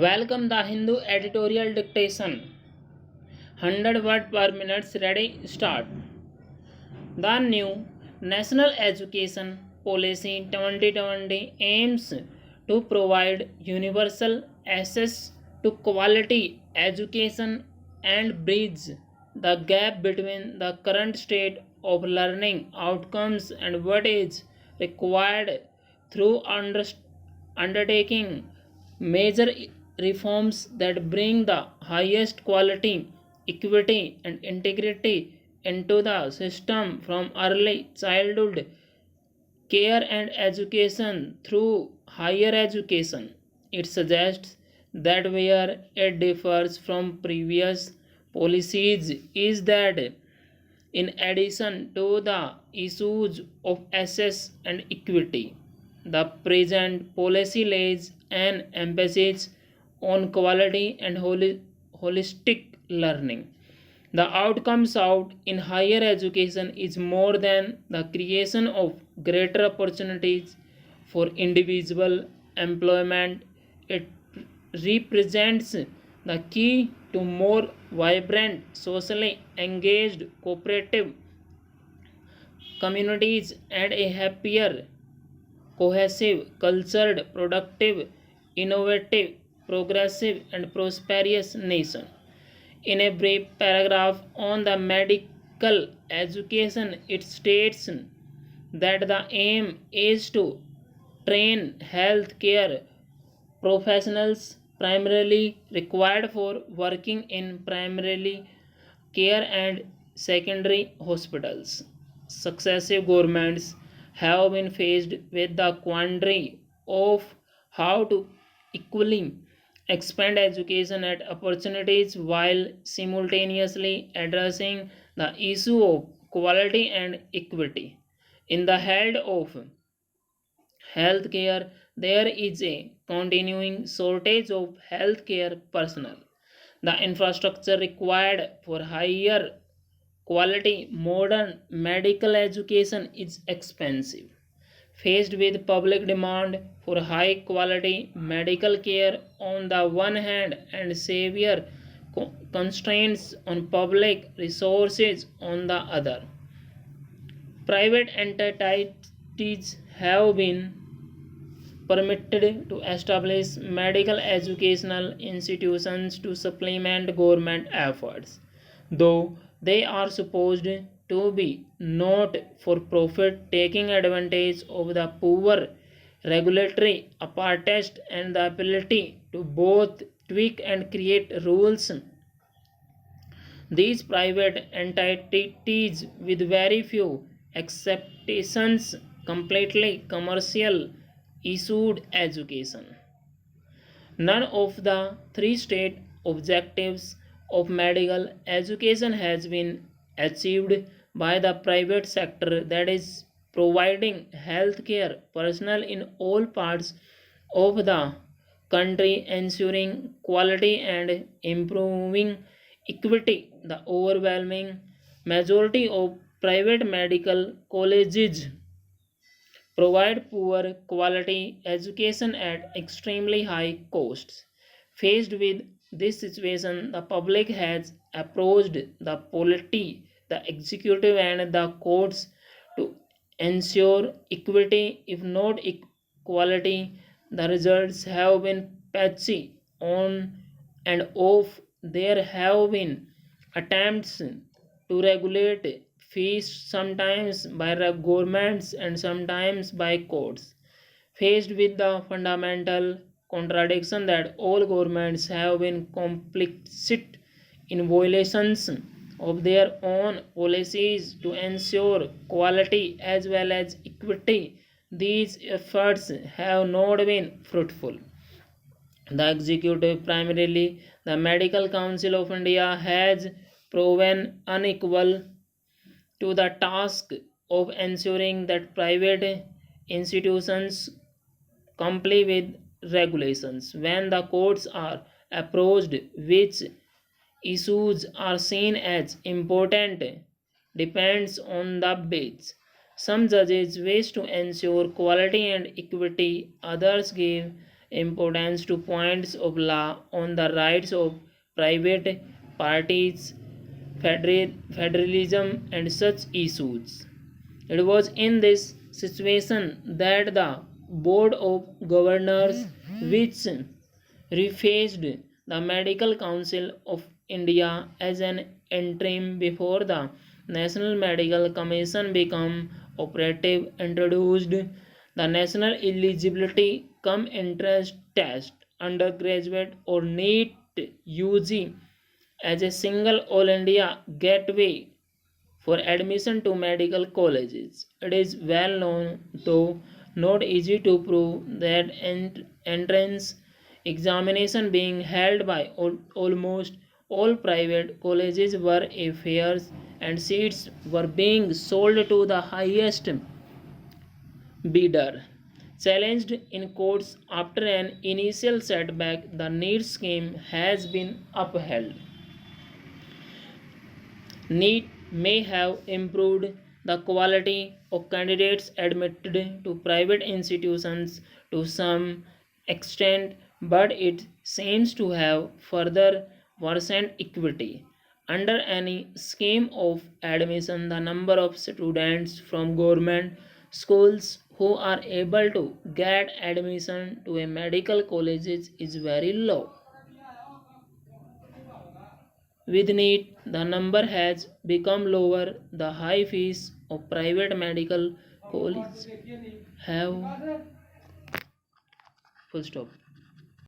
Welcome the Hindu editorial dictation. 100 word per minute ready start. The new National Education Policy 2020 aims to provide universal access to quality education and bridge the gap between the current state of learning outcomes and what is required through undertaking major reforms that bring the highest quality, equity, and integrity into the system from early childhood care and education through higher education. It suggests that where it differs from previous policies is that in addition to the issues of access and equity, the present policy lays an emphasis on quality and holistic learning. The outcome sought in higher education is more than the creation of greater opportunities for individual employment. It represents the key to more vibrant, socially engaged, cooperative communities and a happier, cohesive, cultured, productive, innovative, progressive, and prosperous nation. In a brief paragraph on the medical education, it states that the aim is to train healthcare professionals primarily required for working in primary care and secondary hospitals. Successive governments have been faced with the quandary of how to equally expand education at opportunities while simultaneously addressing the issue of quality and equity. In the health of healthcare, there is a continuing shortage of healthcare personnel. The infrastructure required for higher quality modern medical education is expensive. Faced with public demand for high quality medical care on the one hand and severe constraints on public resources on the other, private entities have been permitted to establish medical educational institutions to supplement government efforts, though they are supposed to be not for profit, taking advantage of the poor regulatory apparatus and the ability to both tweak and create rules. These private entities, with very few exceptions, completely commercial issued education. None of the three state objectives of medical education has been achieved by the private sector, that is, providing healthcare personnel in all parts of the country, ensuring quality and improving equity. The overwhelming majority of private medical colleges provide poor quality education at extremely high costs. Faced with this situation, the public has approached the polity, the executive, and the courts to ensure equity, if not equality. The results have been patchy on and off. There have been attempts to regulate fees, sometimes by the governments and sometimes by courts. Faced with the fundamental contradiction that all governments have been complicit in violations of their own policies to ensure quality as well as equity, these efforts have not been fruitful. The executive, primarily the Medical Council of India, has proven unequal to the task of ensuring that private institutions comply with regulations. When the courts are approached, which issues are seen as important depends on the bench. Some judges wish to ensure quality and equity, others give importance to points of law on the rights of private parties, federalism, and such issues. It was in this situation that the Board of Governors, which refaced the Medical Council of India as an interim before the National Medical Commission became operative, introduced the National Eligibility Cum Interest Test, undergraduate or NEET UG, as a single all India gateway for admission to medical colleges. It is well known, though not easy to prove, that entrance examination being held by almost all private colleges were affairs and seats were being sold to the highest bidder. Challenged in courts after an initial setback, the NEET scheme has been upheld. NEET may have improved the quality of candidates admitted to private institutions to some extent, but it seems to have further worsened equity. Under any scheme of admission, the number of students from government schools who are able to get admission to a medical college is very low. With NEET, the number has become lower. The high fees of private medical colleges have full stop.